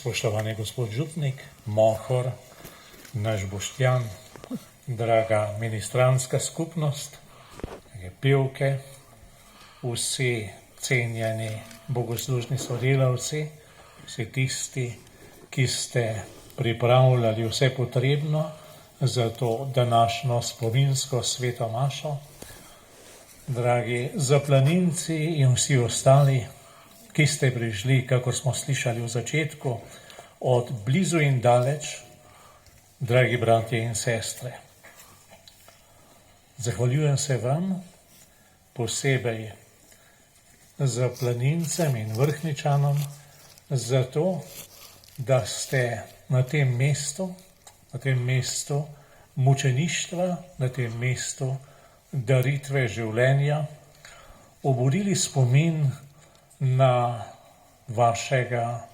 Spoštovani gospod župnik, Mohor, naš Boštjan, draga ministranska skupnost, pevke, vsi cenjeni bogoslužni sodelavci, vsi tisti, ki ste pripravljali vse potrebno za to današnjo spominsko sveto mašo, dragi zaplaninci in vsi ostali, ki ste prišli, kakor smo slišali v začetku, od blizu in daleč, dragi bratje in sestre. Zahvaljujem se vam posebej zaplanincem in vrhničanom za to, da ste na tem mestu mučeništva, na tem mestu daritve življenja, obudili spomin na vašega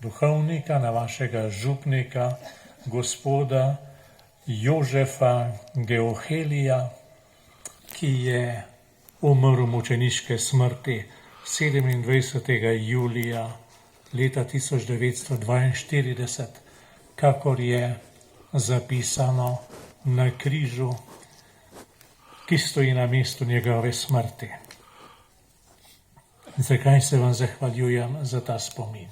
duhovnika, na vašega župnika, gospoda Jožefa Geohelija, ki je umrl mučeniške smrti 27. julija leta 1942, kakor je zapisano na križu, ki stoji na mestu njegove smrti. Zakaj se vam zahvaljujem za ta spomin?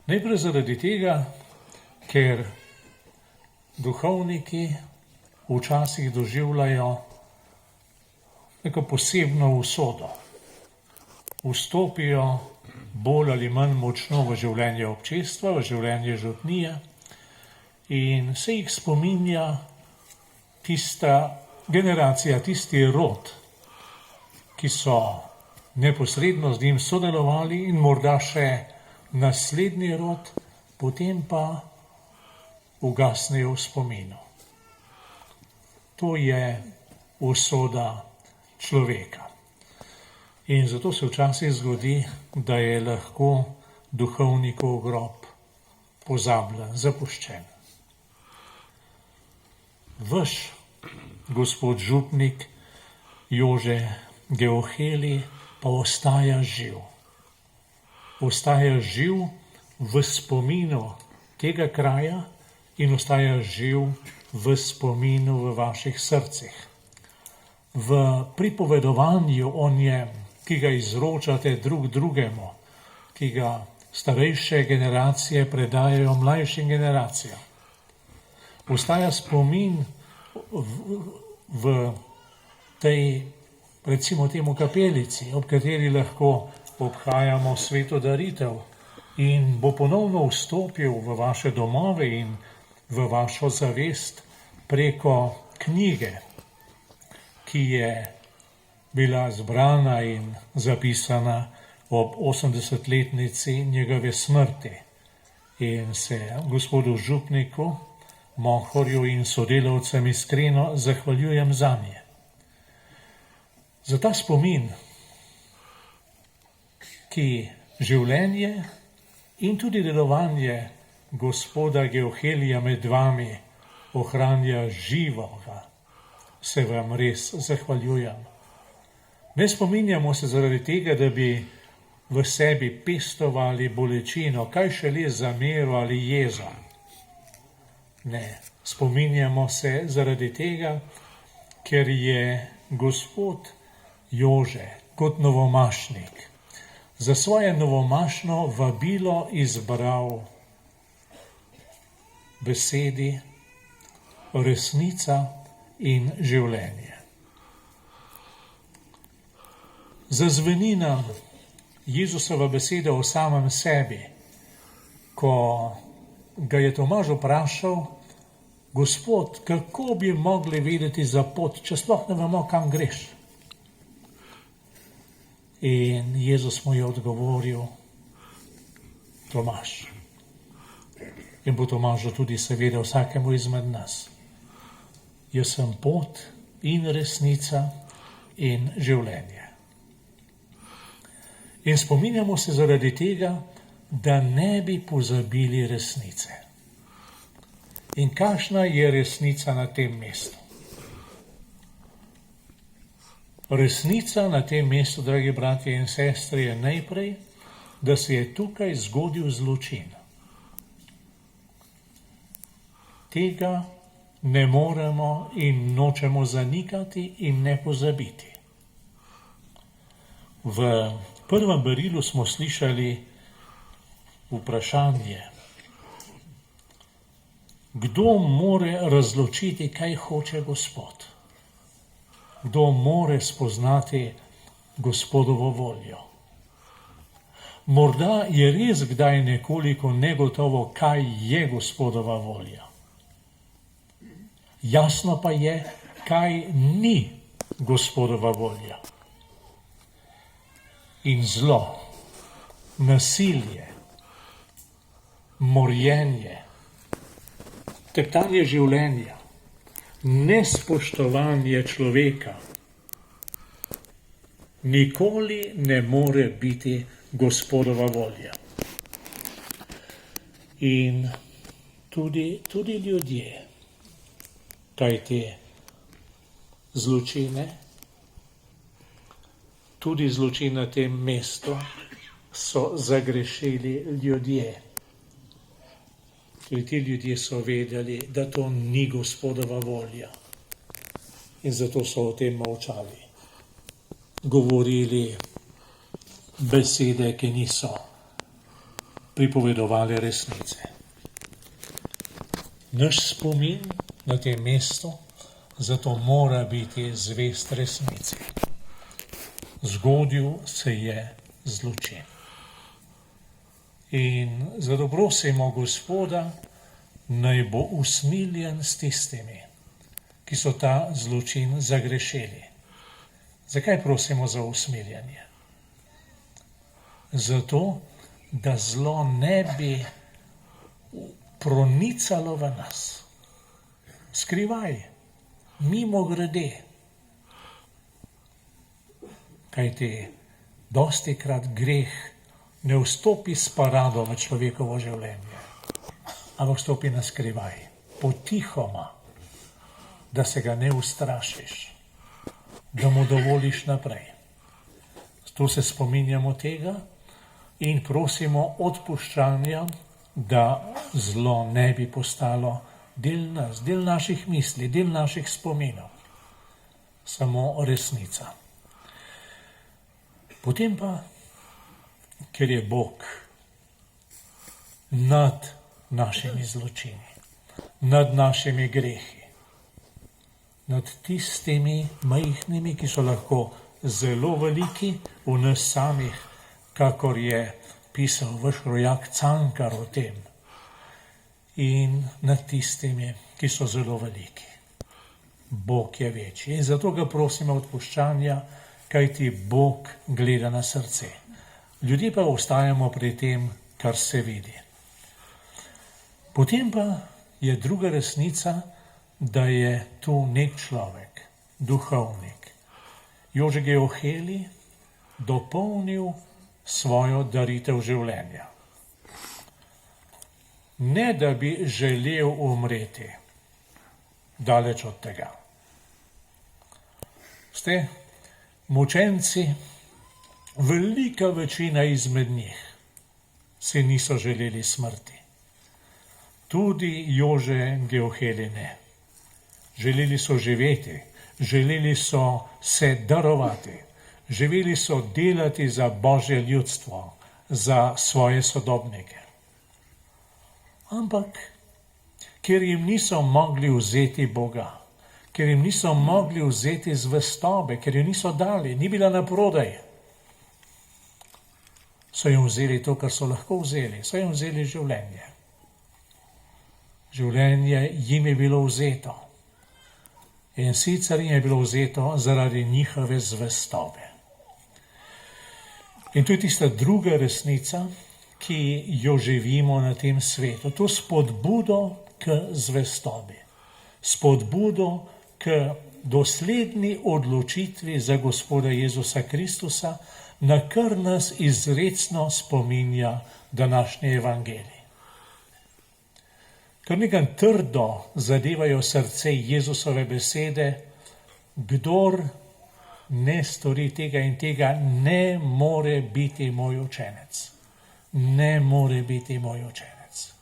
Najprej zaradi tega, ker duhovniki včasih doživljajo neko posebno usodo. Vstopijo bolj ali manj močno v življenje občestva, v življenje župnije in se jih spominja tista generacija, tisti rod, ki so neposredno z njim sodelovali in morda še naslednji rod, potem pa ugasnejo v spominu. To je usoda človeka. In zato se včasih zgodi, da je lahko duhovnikov grob pozabljen, zapuščen. Vaš gospod župnik Jože Geoheli pa ostaja živ. Ostaja živ v spominu tega kraja in ostaja živ v spominu v vaših srcih. V pripovedovanju o njem, ki ga izročate drug drugemu, ki ga starejše generacije predajajo mlajšim generacijam. Ostaja spomin v tej, recimo temu, kapelici, ob kateri lahko obhajamo sveto daritev in bo ponovno vstopil v vaše domove in v vašo zavest preko knjige, ki je bila zbrana in zapisana ob 80-letnici njegove smrti in se gospodu župniku, Mohorju in sodelavcem iskreno zahvaljujem zanje. Za ta spomin, ki življenje in tudi delovanje gospoda Geohelija med vami ohranja živoga, se vam res zahvaljujem. Ne spominjamo se zaradi tega, da bi v sebi pestovali bolečino, kaj šele zamero ali jezo. Ne, spominjamo se zaradi tega, ker je gospod Jože kot novomašnik za svoje novomašno vabilo izbral besedi resnica in življenje. Zazveni nam Jezusova beseda o samem sebi, ko ga je Tomaž vprašal: Gospod, kako bi mogli vedeti za pot, če sploh ne vemo, kam greš? In Jezus mu je odgovoril: Tomaž. In bo Tomažu tudi seveda vsakemu izmed nas. Jaz sem pot in resnica in življenje. In spominjamo se zaradi tega, da ne bi pozabili resnice. In kakšna je resnica na tem mestu? Resnica na tem mestu, dragi bratje in sestre, je najprej, da se je tukaj zgodil zločin. Tega ne moremo in nočemo zanikati in ne pozabiti. V prvem berilu smo slišali vprašanje, kdo more razločiti, kaj hoče Gospod? Kdo more spoznati Gospodovo voljo? Morda je res kdaj nekoliko negotovo, kaj je Gospodova volja. Jasno pa je, kaj ni Gospodova volja. In zlo, nasilje, morjenje, teptanje življenja, nespoštovanje človeka nikoli ne more biti Gospodova volja. In tudi ljudje, kajti zločine, tudi zločin na tem mestu so zagrešili ljudje. Tudi ti ljudje so vedeli, da to ni Gospodova volja. In zato so o tem molčali. Govorili besede, ki niso pripovedovali resnice. Naš spomin na tem mestu zato mora biti zvest resnici. Zgodil se je zločin. In zato prosimo Gospoda, naj bo usmiljen s tistimi, ki so ta zločin zagrešili. Zakaj prosimo za usmiljenje? Zato, da zlo ne bi pronicalo v nas. Skrivaj, mimogrede. Kajti dostikrat greh ne vstopi s parado v človekovo življenje, ampak vstopi na skrivaj, potihoma, da se ga ne ustrašiš, da mu dovoliš naprej. Tu se spominjamo tega in prosimo odpuščanja, da zlo ne bi postalo del nas, del naših misli, del naših spominov. Samo resnica. Potem pa, ker je Bog nad našimi zločini, nad našimi grehi, nad tistimi majhnimi, ki so lahko zelo veliki v nas samih, kakor je pisal vaš rojak Cankar o tem, in nad tistimi, ki so zelo veliki. Bog je večji in zato ga prosimo odpuščanja, kajti Bog gleda na srce. Ljudje pa ostajamo pri tem, kar se vidi. Potem pa je druga resnica, da je tu nek človek, duhovnik, Jože Geoheli, dopolnil svojo daritev življenja. Ne da bi želel umreti, daleč od tega. Mučenci, velika večina izmed njih si niso želeli smrti. Tudi Jože Geoheli ne. Želeli so živeti, želeli so se darovati, želeli so delati za Božje ljudstvo, za svoje sodobnike. Ampak, ker jim niso mogli vzeti Boga, ker jim niso mogli vzeti zvestobe, ker jo niso dali, ni bila na prodaj, so jim vzeli to, kar so lahko vzeli, so jim vzeli življenje. Življenje jim je bilo vzeto. In sicer jim je bilo vzeto zaradi njihove zvestobe. In to je tista druga resnica, ki jo živimo na tem svetu. To spodbudo k zvestobi. Spodbudo k dosledni odločitvi za Gospoda Jezusa Kristusa, na kar nas izrecno spominja današnji evangelij. Kar nekaj trdo zadevajo srce Jezusove besede, kdor ne stori tega in tega, ne more biti moj učenec. ne more biti moj učenec.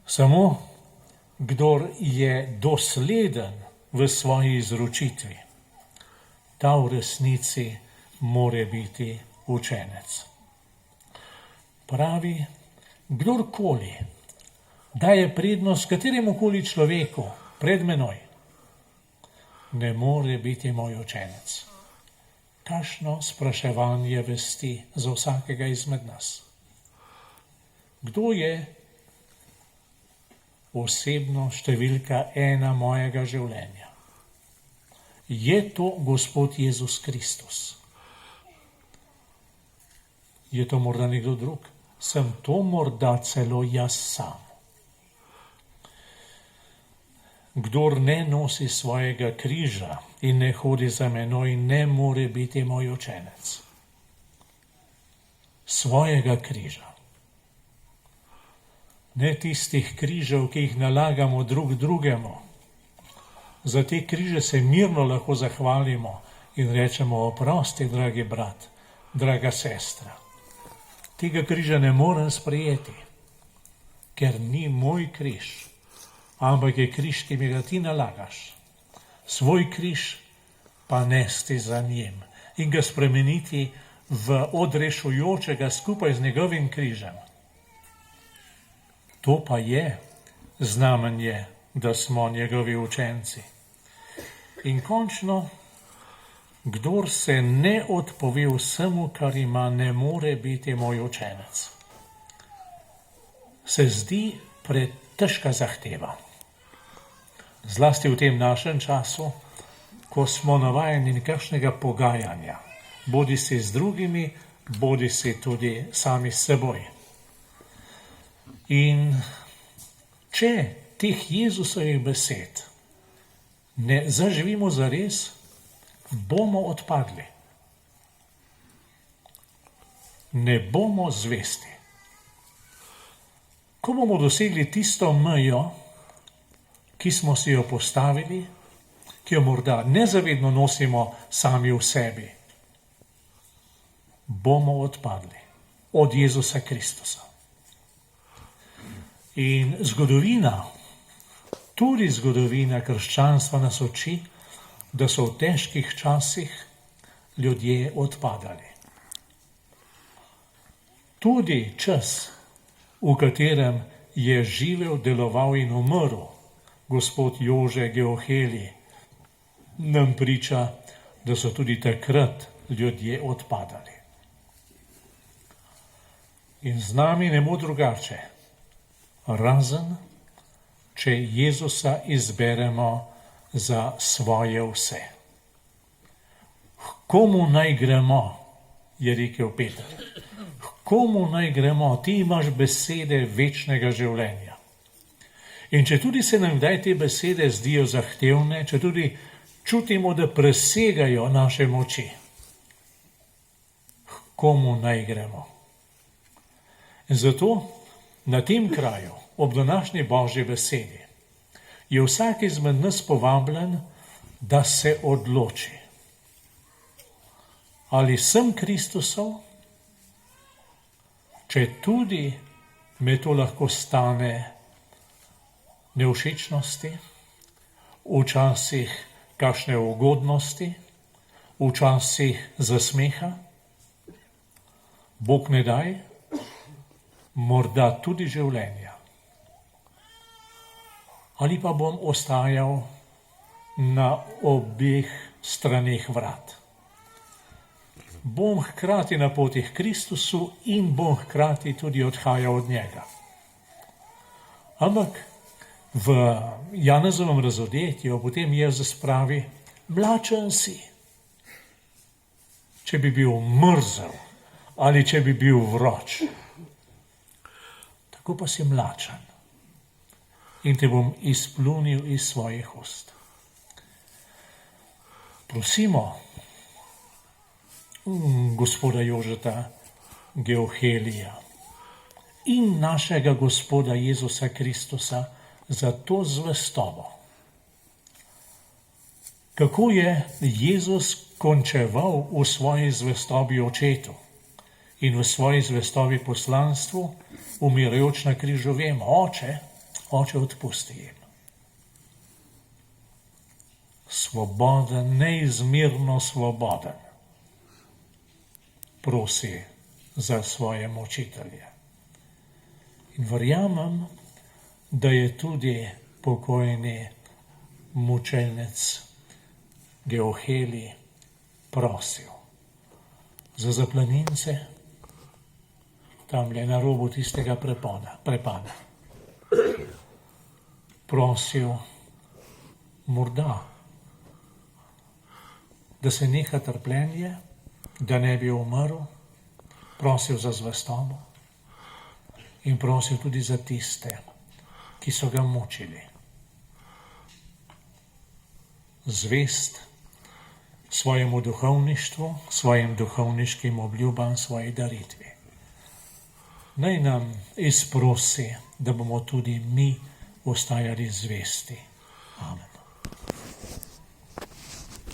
Samo kdor je dosleden v svoji izročitvi, ta v resnici more biti učenec. Pravi, kdorkoli daje prednost kateremukoli človeku pred menoj, ne more biti moj učenec. Kakšno spraševanje vesti za vsakega izmed nas. Kdo je osebno številka 1 mojega življenja? Je to Gospod Jezus Kristus? Je to morda nekdo drug? Sem to morda celo jaz sam? Kdor ne nosi svojega križa in ne hodi za menoj, ne more biti moj učenec. Svojega križa. Ne tistih križev, ki jih nalagamo drug drugemu. Za te križe se mirno lahko zahvalimo in rečemo: oprosti, dragi brat, draga sestra. Tega križa ne morem sprejeti, ker ni moj križ, ampak je križ, ki mi ga ti nalagaš. Svoj križ pa nesti za njim in ga spremeniti v odrešujočega skupaj z njegovim križem. To pa je znamenje, da smo njegovi učenci. In končno, kdor se ne odpove vsemu, kar ima, ne more biti moj učenec. Se zdi pretežka zahteva. Zlasti v tem našem času, ko smo navajeni nekakšnega pogajanja, bodi si z drugimi, bodi si tudi sami s seboj. In če teh Jezusovih besed ne zaživimo zares, bomo odpadli. Ne bomo zvesti. Ko bomo dosegli tisto mejo, ki smo si jo postavili, ki jo morda nezavedno nosimo sami v sebi, bomo odpadli od Jezusa Kristusa. In zgodovina, tudi zgodovina krščanstva nas uči, da so v težkih časih ljudje odpadali. Tudi čas, v katerem je živel, deloval in umrl gospod Jože Geoheli, nam priča, da so tudi takrat ljudje odpadali. In z nami ne bo drugače, razen če Jezusa izberemo za svoje vse. Komu naj gremo, je rekel Peter. Komu naj gremo, ti imaš besede večnega življenja. In če tudi se nam kdaj te besede zdijo zahtevne, če tudi čutimo, da presegajo naše moči, komu naj gremo. In zato na tem kraju, ob današnji Božji besedi, je vsak izmed nas povabljen, da se odloči. Ali sem Kristusov, če tudi me to lahko stane nevšečnosti, včasih kakšne ugodnosti, včasih zasmeha, Bog ne daj, morda tudi življenja. Ali pa bom ostajal na obeh straneh vrat. Bom hkrati na poti k Kristusu in bom hkrati tudi odhajal od njega. Ampak v Janezovem razodetju potem Jezus pravi: mlačen si. Če bi bil mrzel ali če bi bil vroč, tako pa si mlačen in te bom izplunil iz svojih ust. Prosimo gospoda Jožeta Geohelija in našega gospoda Jezusa Kristusa za to zvestobo. Kako je Jezus končeval v svoji zvestobi očetu, in v svoji zvestobi poslanstvu umirajoč na križu vem, Oče, odpusti jim. Svoboden, neizmerno svoboden, prosi za svoje mučitelje. In verjamem, da je tudi pokojni mučenec Geoheli prosil za zaplanince, tamle na robu tistega prepada. Prosil morda, da se neha trpljenje, da ne bi umrl, prosil za zvestobo in prosil tudi za tiste, ki so ga mučili. Zvest svojemu duhovništvu, svojim duhovniškim obljubam, svoji daritvi. Naj nam izprosi, da bomo tudi mi ostajali zvesti. Amen.